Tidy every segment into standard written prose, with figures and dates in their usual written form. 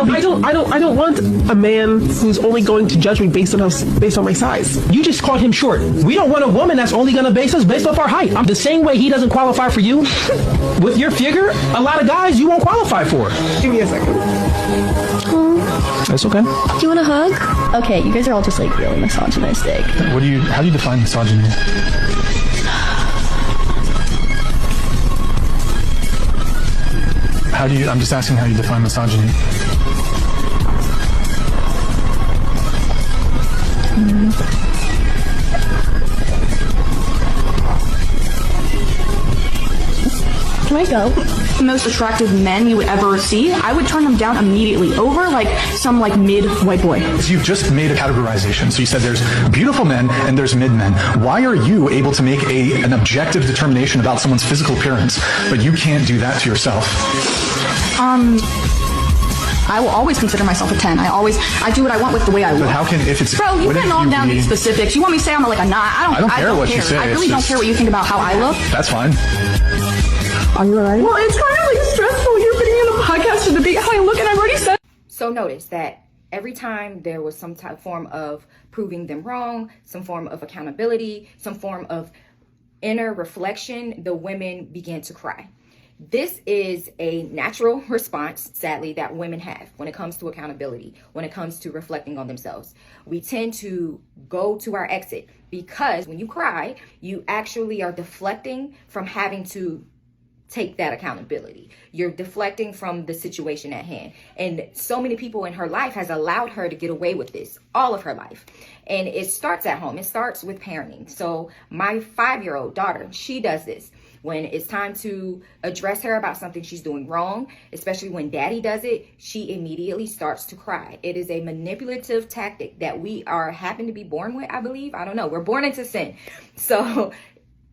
I don't want a man who's only going to judge me based on my size. You just called him short. We don't want a woman that's only going to base us based off our height. The same way he doesn't qualify for you with your figure, a lot of guys you won't qualify for. Give me a second. That's okay. Do you want a hug? Okay, you guys are all just like really misogynistic. How do you define misogyny? I'm just asking how you define misogyny. Can I go? The most attractive men you would ever see, I would turn them down immediately over like some like mid white boy. You've just made a categorization. So you said there's beautiful men and there's mid men. Why are you able to make an objective determination about someone's physical appearance, but you can't do that to yourself? I will always consider myself a 10. I do what I want with the way I look. But how can, if it's... Bro, you can knock down these specifics. You want me to say I'm like a 9? I don't care what you say. I really don't care what you think about how I look. That's fine. Are you alright? Well, it's kind of like stressful. You're putting in a podcast to debate how I look, and I've already said. So notice that every time there was some type form of proving them wrong, some form of accountability, some form of inner reflection, the women began to cry. This is a natural response, sadly, that women have when it comes to accountability, when it comes to reflecting on themselves. We tend to go to our exit because when you cry, you actually are deflecting from having to take that accountability. You're deflecting from the situation at hand. And so many people in her life has allowed her to get away with this all of her life. And it starts at home. It starts with parenting. So my 5-year-old daughter, she does this. When it's time to address her about something she's doing wrong, especially when daddy does it, she immediately starts to cry. It is a manipulative tactic that we happen to be born with, I believe. I don't know. We're born into sin. So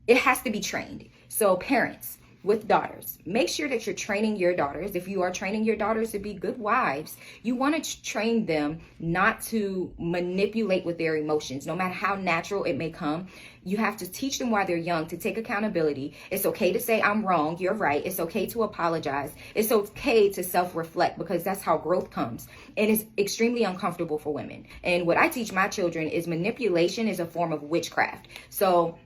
it has to be trained. So parents, with daughters, make sure that you're training your daughters. If you are training your daughters to be good wives, you want to train them not to manipulate with their emotions, no matter how natural it may come. You have to teach them while they're young to take accountability. It's okay to say, I'm wrong, you're right. It's okay to apologize. It's okay to self-reflect because that's how growth comes. And it's extremely uncomfortable for women. And what I teach my children is manipulation is a form of witchcraft. So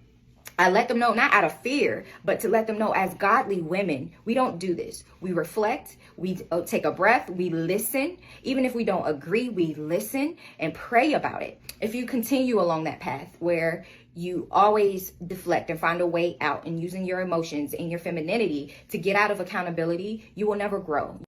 I let them know, not out of fear, but to let them know as godly women, we don't do this. We reflect, we take a breath, we listen. Even if we don't agree, we listen and pray about it. If you continue along that path where you always deflect and find a way out and using your emotions and your femininity to get out of accountability, you will never grow.